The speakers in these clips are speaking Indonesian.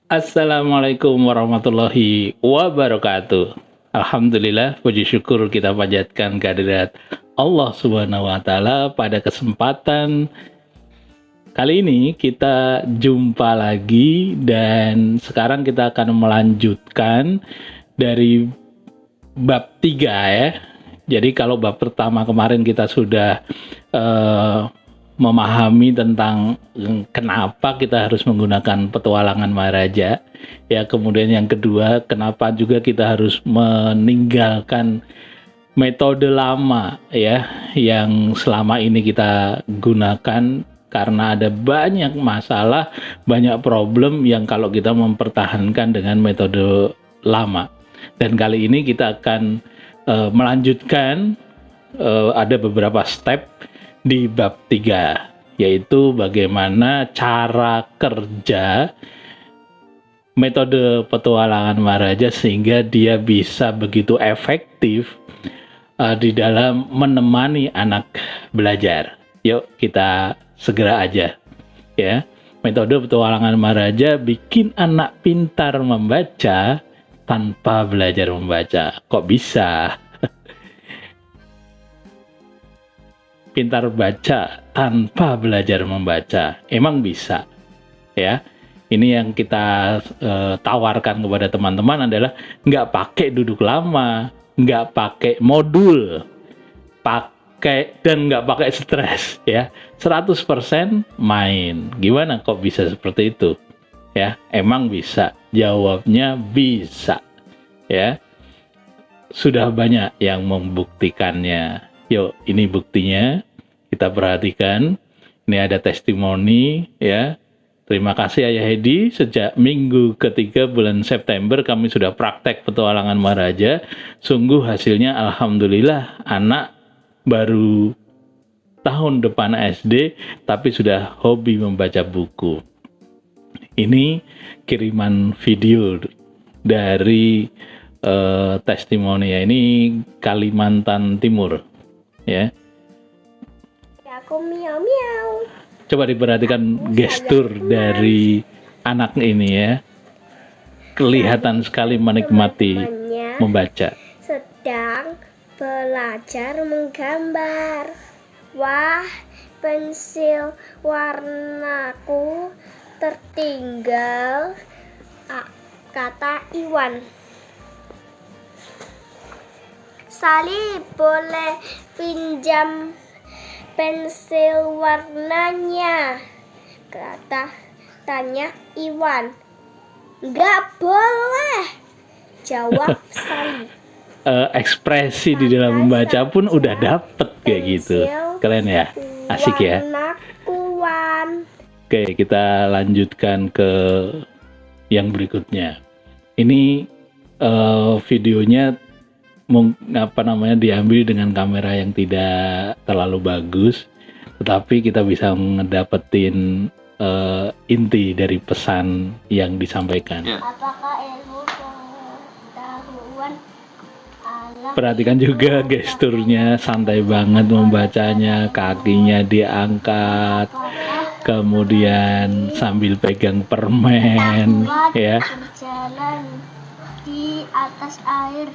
Assalamualaikum warahmatullahi wabarakatuh. Alhamdulillah, puji syukur kita panjatkan kehadirat Allah Subhanahu wa Ta'ala. Pada kesempatan kali ini kita jumpa lagi, dan sekarang kita akan melanjutkan dari bab 3 ya. Jadi kalau bab pertama kemarin kita sudah memahami tentang kenapa kita harus menggunakan petualangan Maharaja ya, kemudian yang kedua kenapa juga kita harus meninggalkan metode lama ya yang selama ini kita gunakan, karena ada banyak masalah, banyak problem yang kalau kita mempertahankan dengan metode lama. Dan kali ini kita akan melanjutkan ada beberapa step di bab 3, yaitu bagaimana cara kerja metode petualangan Maharaja sehingga dia bisa begitu efektif di dalam menemani anak belajar. Yuk kita segera aja ya. Metode petualangan Maharaja bikin anak pintar membaca tanpa belajar membaca. Kok bisa? Pintar baca tanpa belajar membaca, emang bisa ya. Ini yang kita tawarkan kepada teman-teman adalah nggak pakai duduk lama, nggak pakai modul, dan nggak pakai stres ya, 100% main. Gimana kok bisa seperti itu ya? Emang bisa, jawabnya bisa ya. Sudah banyak yang membuktikannya. Yuk, ini buktinya. Kita perhatikan. Ini ada testimoni ya. Terima kasih Ayah Hedi. Sejak minggu ketiga bulan September kami sudah praktek petualangan Maharaja. Sungguh hasilnya alhamdulillah, anak baru tahun depan SD tapi sudah hobi membaca buku. Ini kiriman video dari testimoni ya. Ini Kalimantan Timur ya. Aku miau miau. Coba diperhatikan gestur dari anak ini ya. Kelihatan sekali menikmati membaca. Sedang belajar menggambar. Wah, pensil warnaku tertinggal, kata Iwan. Sali, boleh pinjam pensil warnanya? Tanya Iwan. Nggak boleh, jawab Sali. Ekspresi di dalam membaca pun udah dapet kayak gitu. Keren ya, asik ya. Oke, kita lanjutkan ke yang berikutnya. Ini videonya diambil dengan kamera yang tidak terlalu bagus, tetapi kita bisa ngedapetin inti dari pesan yang disampaikan. Apakah ilmu pengetahuan alam? Perhatikan juga gesturnya, santai banget membacanya, kakinya diangkat, kemudian sambil pegang permen ya. Berjalan di atas air.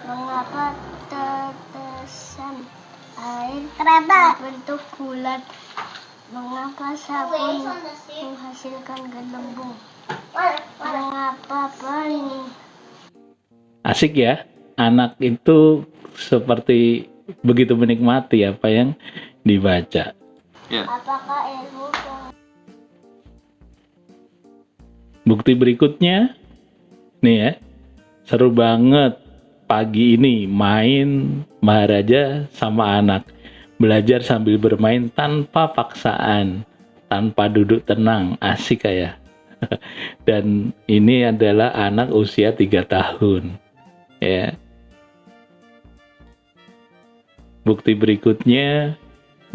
Mengapa tetesan air berbentuk bulat? Mengapa sabun menghasilkan gelembung? Mengapa benih? Asik ya, anak itu seperti begitu menikmati apa yang dibaca. Apakah ilmu Bukti berikutnya nih ya, seru banget. Pagi ini main Maharaja sama anak, belajar sambil bermain tanpa paksaan, tanpa duduk tenang, asik kayak. Dan ini adalah anak usia 3 tahun ya. Bukti berikutnya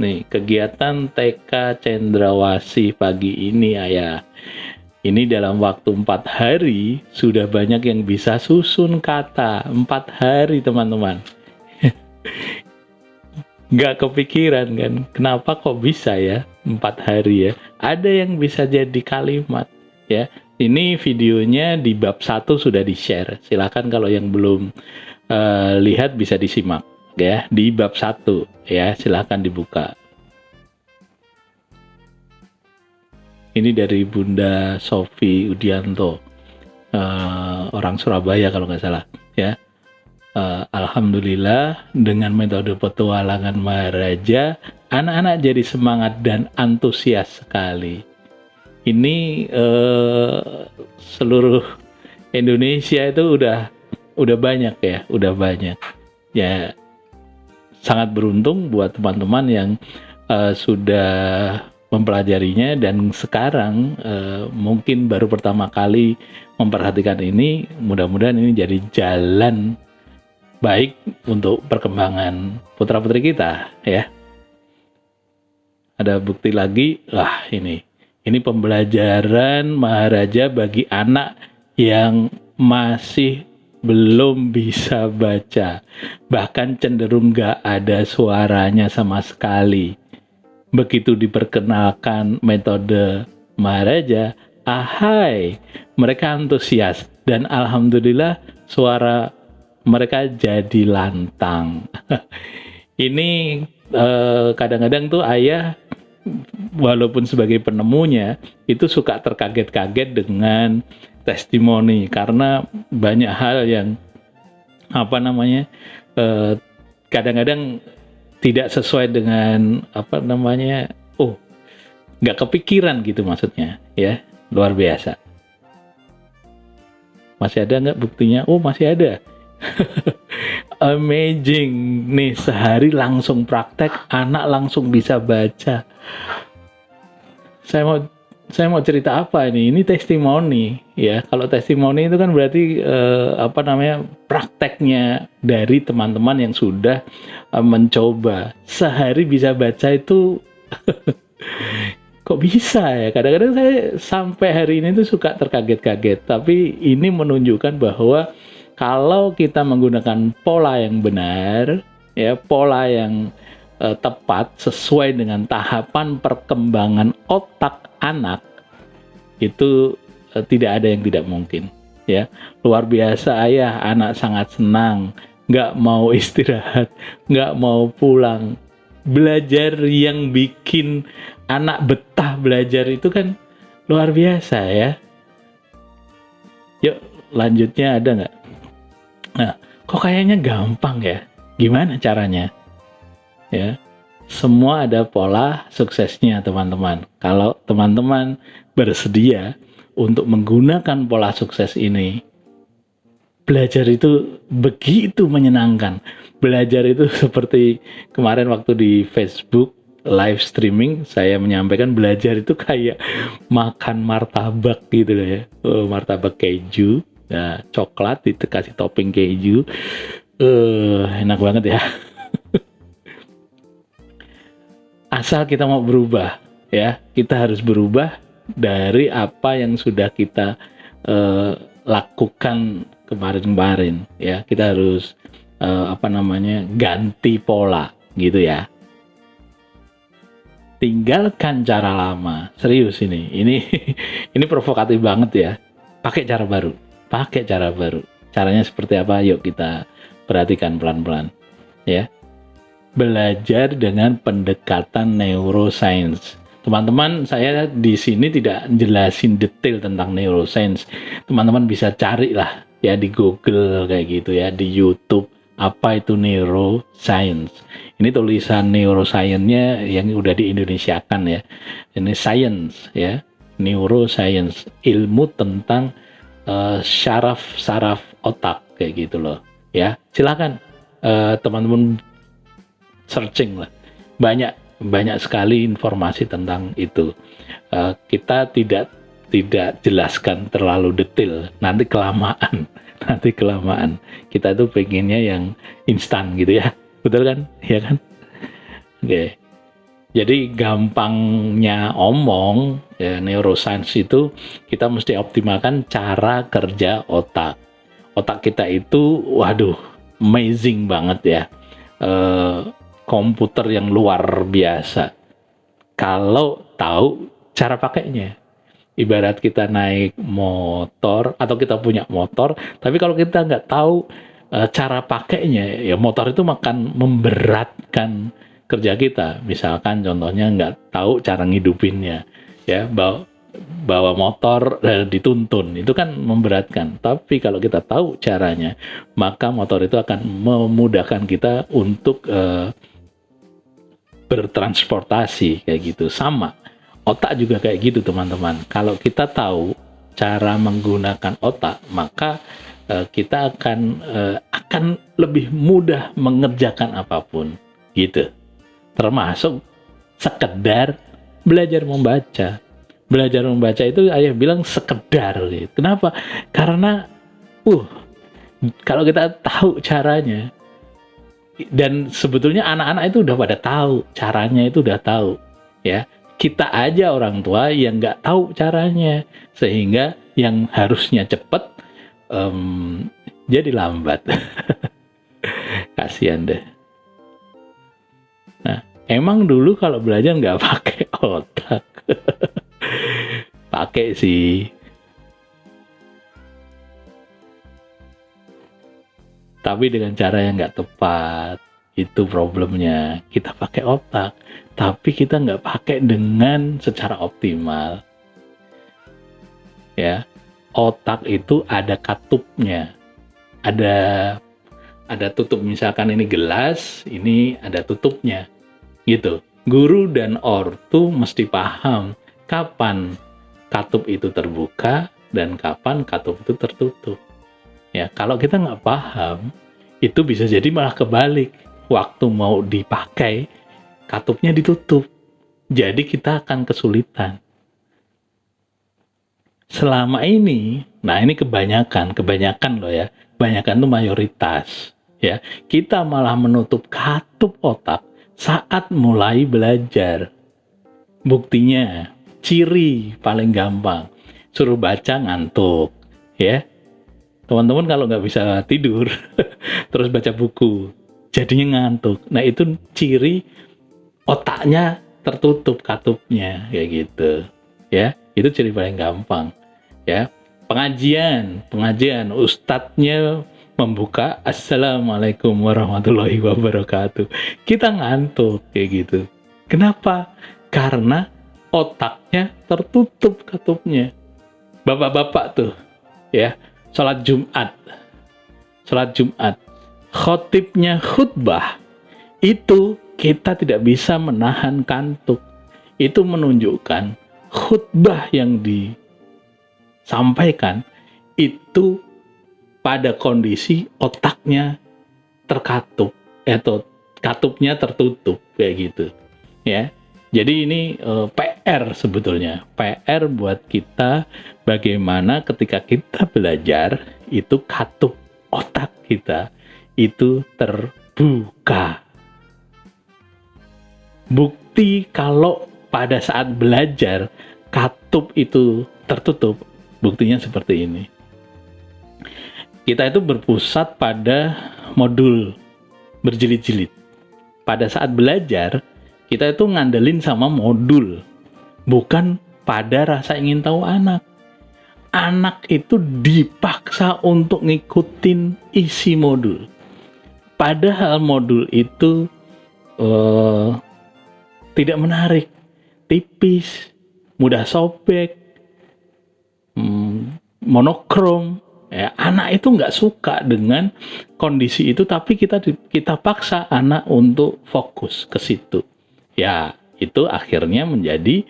nih, kegiatan TK Cendrawasih pagi ini ayah. Ini dalam waktu 4 hari sudah banyak yang bisa susun kata. 4 hari teman-teman. Nggak kepikiran kan, kenapa kok bisa ya 4 hari ya. Ada yang bisa jadi kalimat ya, Ini videonya di bab 1 sudah di-share. Silakan kalau yang belum lihat bisa disimak ya di bab 1 ya, silakan dibuka. Ini dari Bunda Sofi Udianto, orang Surabaya kalau nggak salah ya. Alhamdulillah dengan metode petualangan Maharaja, anak-anak jadi semangat dan antusias sekali. Ini seluruh Indonesia itu udah banyak ya, udah banyak ya. Sangat beruntung buat teman-teman yang sudah mempelajarinya dan sekarang mungkin baru pertama kali memperhatikan ini. Mudah-mudahan ini jadi jalan baik untuk perkembangan putra-putri kita ya. Ada bukti lagi, ini pembelajaran Maharaja bagi anak yang masih belum bisa baca, bahkan cenderung gak ada suaranya sama sekali. Begitu diperkenalkan metode Maharaja, mereka antusias dan alhamdulillah suara mereka jadi lantang. Ini kadang-kadang tuh ayah walaupun sebagai penemunya itu suka terkaget-kaget dengan testimoni, karena banyak hal yang kadang-kadang tidak sesuai dengan nggak kepikiran gitu maksudnya ya. Luar biasa. Masih ada nggak buktinya? Masih ada. Amazing nih, sehari langsung praktek, anak langsung bisa baca. Saya mau cerita apa ini? Ini testimoni ya. Kalau testimoni itu kan berarti prakteknya dari teman-teman yang sudah mencoba. Sehari bisa baca itu kok bisa ya? Kadang-kadang saya sampai hari ini tuh suka terkaget-kaget. Tapi ini menunjukkan bahwa kalau kita menggunakan pola yang benar, ya, pola yang tepat sesuai dengan tahapan perkembangan otak anak, itu tidak ada yang tidak mungkin. Ya, luar biasa ayah, anak sangat senang, nggak mau istirahat, nggak mau pulang. Belajar yang bikin anak betah belajar itu kan luar biasa ya. Yuk lanjutnya ada nggak? Nah, kok kayaknya gampang ya? Gimana caranya? Ya, semua ada pola suksesnya teman-teman. Kalau teman-teman bersedia untuk menggunakan pola sukses ini, belajar itu begitu menyenangkan. Belajar itu seperti kemarin waktu di Facebook live streaming, saya menyampaikan belajar itu kayak makan martabak gitu loh ya. Martabak keju. Nah, coklat dikasih topping keju, enak banget ya. Asal kita mau berubah, ya, kita harus berubah dari apa yang sudah kita lakukan kemarin-kemarin, ya. Kita harus ganti pola, gitu ya. Tinggalkan cara lama, serius ini provokatif banget ya. Pakai cara baru. Caranya seperti apa? Yuk kita perhatikan pelan-pelan ya. Belajar dengan pendekatan neuroscience. Teman-teman, saya di sini tidak jelasin detail tentang neuroscience. Teman-teman bisa cari lah ya di Google kayak gitu ya, di YouTube, apa itu neuroscience. Ini tulisan neuroscience-nya yang udah di-Indonesiakan ya. Ini science ya, neuroscience, ilmu tentang saraf otak kayak gitu loh ya. Silakan teman-teman searching lah, banyak sekali informasi tentang itu. Kita tidak jelaskan terlalu detail, nanti kelamaan. Kita tuh pengennya yang instan gitu ya, betul kan? Ya kan? Oke. Jadi gampangnya omong ya, neuroscience itu kita mesti optimalkan cara kerja otak. Otak kita itu, amazing banget ya. Komputer yang luar biasa. Kalau tahu cara pakainya. Ibarat kita naik motor atau kita punya motor, tapi kalau kita nggak tahu cara pakainya, ya motor itu akan memberatkan kerja kita. Misalkan contohnya nggak tahu cara ngidupinnya, ya bawa motor dituntun, itu kan memberatkan. Tapi kalau kita tahu caranya, maka motor itu akan memudahkan kita untuk bertransportasi kayak gitu. Sama, otak juga kayak gitu teman-teman. Kalau kita tahu cara menggunakan otak, maka kita akan lebih mudah mengerjakan apapun gitu. Termasuk sekedar belajar membaca. Belajar membaca itu ayah bilang sekedar gitu. Kenapa? Karena kalau kita tahu caranya, dan sebetulnya anak-anak itu udah pada tahu caranya, itu udah tahu ya. Kita aja orang tua yang nggak tahu caranya, sehingga yang harusnya cepet jadi lambat. Kasihan deh. Nah, emang dulu kalau belajar nggak pakai otak. Pakai sih. Tapi dengan cara yang nggak tepat. Itu problemnya. Kita pakai otak, tapi kita nggak pakai dengan secara optimal. Ya, otak itu ada katupnya. Ada tutup, misalkan ini gelas, ini ada tutupnya. Gitu. Guru dan ortu mesti paham kapan katup itu terbuka dan kapan katup itu tertutup. Ya, kalau kita nggak paham, itu bisa jadi malah kebalik. Waktu mau dipakai, katupnya ditutup. Jadi kita akan kesulitan. Selama ini, nah ini kebanyakan loh ya. Kebanyakan itu mayoritas. Ya, kita malah menutup katup otak saat mulai belajar. Buktinya, ciri paling gampang, suruh baca ngantuk, ya. Teman-teman kalau nggak bisa tidur, terus baca buku, jadinya ngantuk. Nah itu ciri otaknya tertutup katupnya, kayak gitu, ya. Itu ciri paling gampang, ya. Pengajian, ustadznya membuka Assalamualaikum warahmatullahi wabarakatuh. Kita ngantuk, kayak gitu. Kenapa? Karena otaknya tertutup katupnya. Bapak-bapak tuh, ya, sholat Jumat, khotibnya khutbah, itu kita tidak bisa menahan kantuk. Itu menunjukkan khutbah yang disampaikan itu pada kondisi otaknya terkatup atau katupnya tertutup, kayak gitu, ya. Jadi ini PR sebetulnya, PR buat kita, bagaimana ketika kita belajar itu katup otak kita itu terbuka. Bukti kalau pada saat belajar katup itu tertutup, buktinya seperti ini. Kita itu berpusat pada modul berjilid-jilid. Pada saat belajar, kita itu ngandelin sama modul, bukan pada rasa ingin tahu anak. Anak itu dipaksa untuk ngikutin isi modul. Padahal modul itu tidak menarik, tipis, mudah sobek, monokrom. Ya, anak itu nggak suka dengan kondisi itu, tapi kita paksa anak untuk fokus ke situ. Ya, itu akhirnya menjadi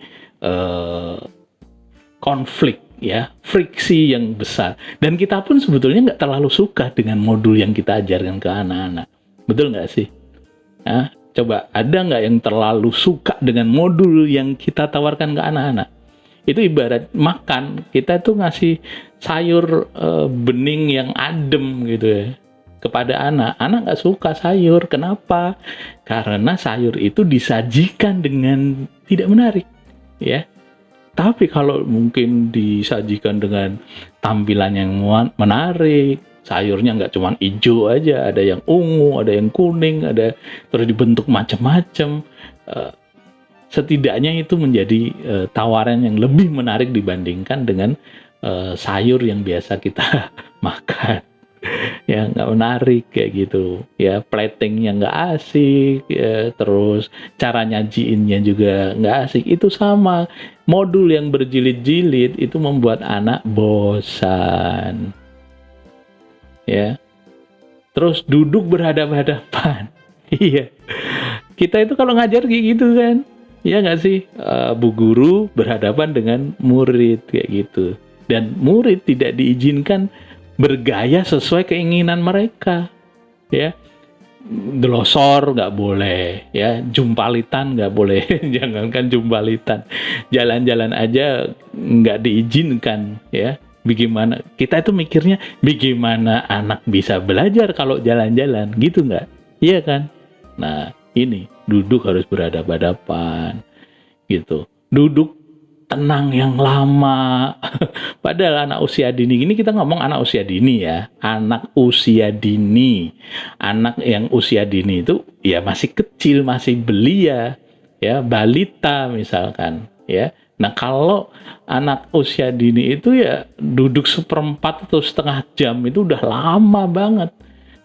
konflik, ya, friksi yang besar. Dan kita pun sebetulnya nggak terlalu suka dengan modul yang kita ajarkan ke anak-anak. Betul nggak sih? Nah, coba ada nggak yang terlalu suka dengan modul yang kita tawarkan ke anak-anak? Itu ibarat makan, kita tuh ngasih sayur bening yang adem gitu ya kepada anak. Anak nggak suka sayur. Kenapa? Karena sayur itu disajikan dengan tidak menarik, ya. Tapi kalau mungkin disajikan dengan tampilan yang menarik, sayurnya nggak cuma hijau aja, ada yang ungu, ada yang kuning, ada terus dibentuk macam-macam. setidaknya itu menjadi tawaran yang lebih menarik dibandingkan dengan sayur yang biasa kita makan. Ya nggak menarik kayak gitu ya, platingnya nggak asik ya, terus cara nyajiinnya juga nggak asik. Itu sama, modul yang berjilid-jilid itu membuat anak bosan ya. Terus duduk berhadapan-hadapan. Iya, kita itu kalau ngajar kayak gitu kan, ya nggak sih? Bu guru berhadapan dengan murid kayak gitu, dan murid tidak diizinkan bergaya sesuai keinginan mereka, ya. Glosor nggak boleh, ya. Jumpalitan nggak boleh. Jangankan jumpalitan, jalan-jalan aja nggak diizinkan, ya. Bagaimana kita itu mikirnya, bagaimana anak bisa belajar kalau jalan-jalan, gitu nggak? Iya kan? Nah, ini duduk harus berhadapan-hadapan, gitu. Duduk tenang yang lama. Padahal anak usia dini, ini kita ngomong anak usia dini ya, anak usia dini. Anak yang usia dini itu ya masih kecil, masih belia, ya, balita misalkan, ya. Nah, kalau anak usia dini itu ya duduk seperempat atau setengah jam itu udah lama banget.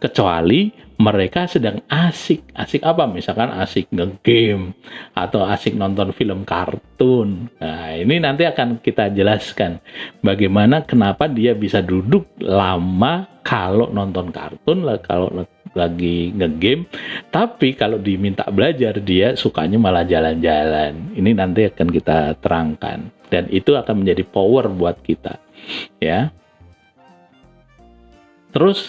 Kecuali mereka sedang asik apa, misalkan asik nge-game atau asik nonton film kartun. Nah, ini nanti akan kita jelaskan bagaimana kenapa dia bisa duduk lama kalau nonton kartun, kalau lagi nge-game, tapi kalau diminta belajar dia sukanya malah jalan-jalan. Ini nanti akan kita terangkan, dan itu akan menjadi power buat kita, ya. Terus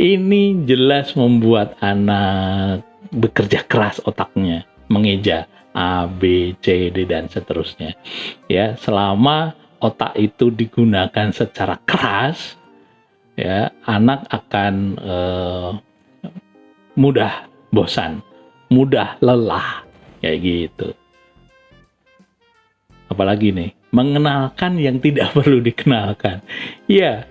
ini jelas membuat anak bekerja keras otaknya, mengeja A, B, C, D, dan seterusnya. Ya, selama otak itu digunakan secara keras, ya, anak akan mudah bosan, mudah lelah, kayak gitu. Apalagi nih, mengenalkan yang tidak perlu dikenalkan. Ya,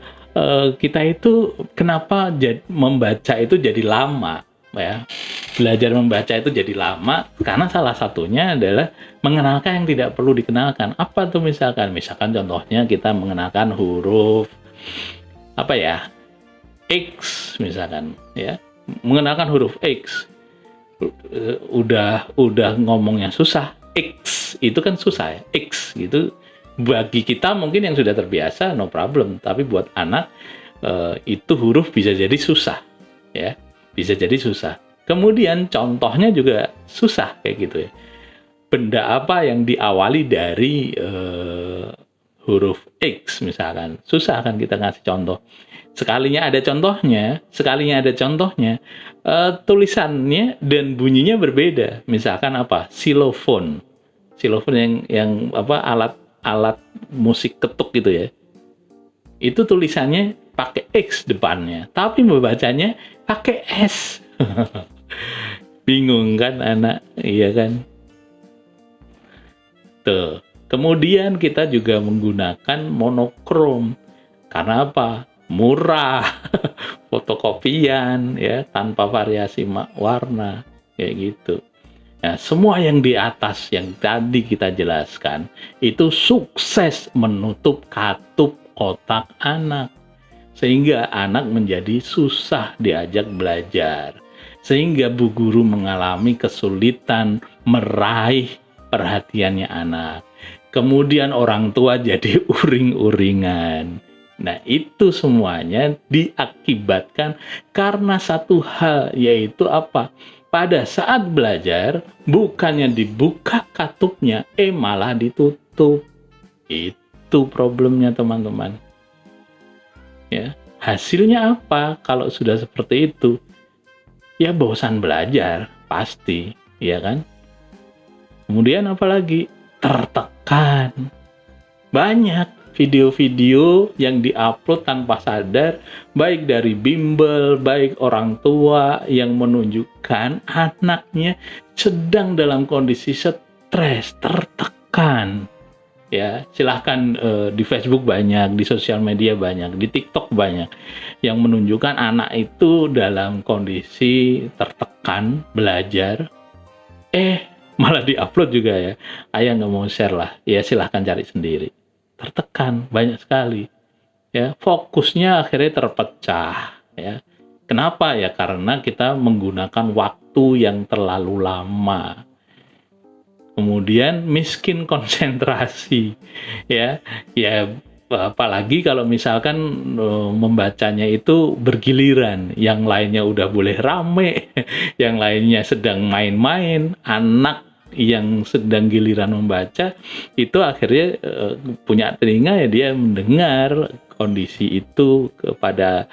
kita itu kenapa membaca itu jadi lama, ya. Belajar membaca itu jadi lama karena salah satunya adalah mengenalkan yang tidak perlu dikenalkan. Apa tuh misalkan contohnya kita mengenalkan huruf apa ya, X misalkan, ya, mengenalkan huruf X. Udah ngomongnya susah, X itu kan susah ya, X gitu. Bagi kita mungkin yang sudah terbiasa no problem, tapi buat anak itu huruf bisa jadi susah, ya, bisa jadi susah. Kemudian contohnya juga susah kayak gitu ya. Benda apa yang diawali dari huruf X misalkan, susah kan kita ngasih contoh. Sekalinya ada contohnya, tulisannya dan bunyinya berbeda. Misalkan apa? Xylophone yang apa, alat musik ketuk gitu ya, itu tulisannya pakai X depannya, tapi membacanya pakai S. Bingung kan anak, iya kan? Tuh. Kemudian kita juga menggunakan monokrom. Karena apa? Murah. Fotokopian ya, tanpa variasi warna kayak gitu. Nah, semua yang di atas yang tadi kita jelaskan itu sukses menutup katup otak anak, sehingga anak menjadi susah diajak belajar, sehingga bu guru mengalami kesulitan meraih perhatiannya anak. Kemudian orang tua jadi uring-uringan. Nah, itu semuanya diakibatkan karena satu hal, yaitu apa? Pada saat belajar, bukannya dibuka katupnya, malah ditutup. Itu problemnya, teman-teman. Ya, hasilnya apa kalau sudah seperti itu? Ya, bosan belajar, pasti, ya kan? Kemudian apalagi? Tertekan. Banyak video-video yang diupload tanpa sadar, baik dari bimbel, baik orang tua, yang menunjukkan anaknya sedang dalam kondisi stres, tertekan. Ya, silahkan di Facebook banyak, di sosial media banyak, di TikTok banyak yang menunjukkan anak itu dalam kondisi tertekan belajar, malah diupload juga ya. Ayah nggak mau share lah, ya silahkan cari sendiri. Tertekan banyak sekali, ya fokusnya akhirnya terpecah, ya. Kenapa ya? Karena kita menggunakan waktu yang terlalu lama. Kemudian miskin konsentrasi, ya. Ya apalagi kalau misalkan membacanya itu bergiliran, yang lainnya udah boleh rame, yang lainnya sedang main-main, anak yang sedang giliran membaca itu akhirnya punya telinga ya, dia mendengar kondisi itu kepada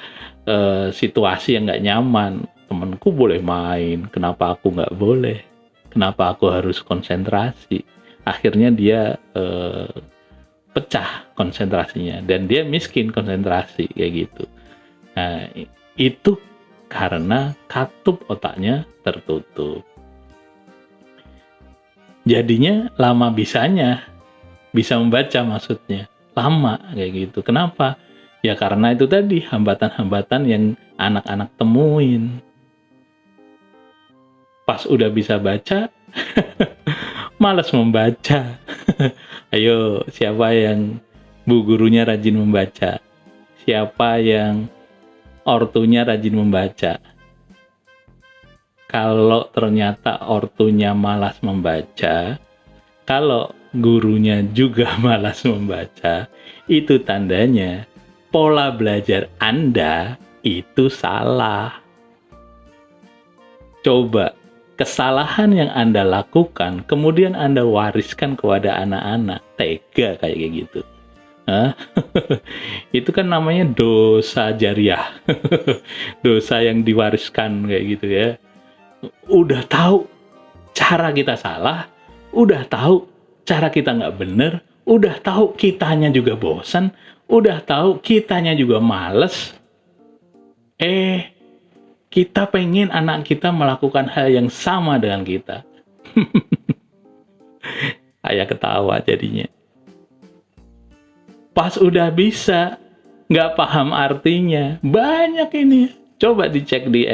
situasi yang nggak nyaman. Temanku boleh main, kenapa aku nggak boleh? Kenapa aku harus konsentrasi? Akhirnya dia pecah konsentrasinya dan dia miskin konsentrasi kayak gitu. Nah, itu karena katup otaknya tertutup. Jadinya lama bisanya, bisa membaca maksudnya, lama kayak gitu. Kenapa? Ya karena itu tadi hambatan-hambatan yang anak-anak temuin. Pas udah bisa baca, malas membaca. Ayo, siapa yang bu gurunya rajin membaca? Siapa yang ortunya rajin membaca? Kalau ternyata ortunya malas membaca, kalau gurunya juga malas membaca, itu tandanya pola belajar Anda itu salah. Coba kesalahan yang Anda lakukan, kemudian Anda wariskan kepada anak-anak, tega kayak gitu. Hah? Itu kan namanya dosa jariah. Dosa yang diwariskan kayak gitu ya. Udah tahu cara kita salah, udah tahu cara kita nggak bener, udah tahu kitanya juga bosan, udah tahu kitanya juga males. Kita pengen anak kita melakukan hal yang sama dengan kita. Ayah ketawa jadinya. Pas udah bisa, nggak paham artinya. Banyak ini. Coba dicek di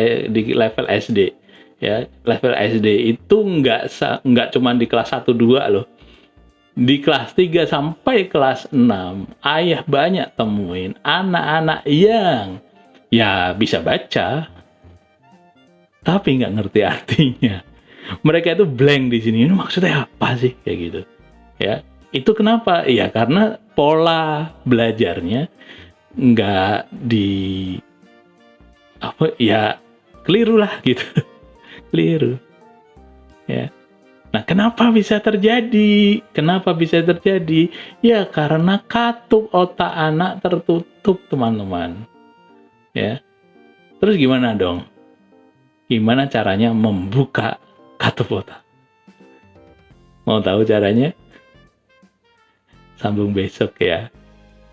level SD. Ya, level SD itu nggak cuma di kelas 1-2 loh. Di kelas 3 sampai kelas 6, ayah banyak temuin anak-anak yang ya bisa baca, tapi nggak ngerti artinya. Mereka itu blank di sini. Ini maksudnya apa sih kayak gitu? Ya, itu kenapa? Ya karena pola belajarnya nggak keliru lah gitu. Keliru. Ya. Nah, kenapa bisa terjadi? Kenapa bisa terjadi? Ya karena katup otak anak tertutup, teman-teman. Ya. Terus gimana dong? Gimana caranya membuka katup otak? Mau tahu caranya? Sambung besok ya.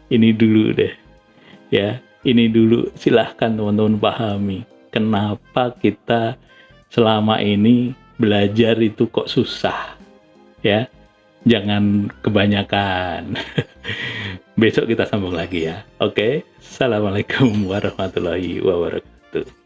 Ini dulu deh. Ya, ini dulu silahkan teman-teman pahami. Kenapa kita selama ini belajar itu kok susah? Ya, jangan kebanyakan. Besok kita sambung lagi ya. Oke? Assalamualaikum warahmatullahi wabarakatuh.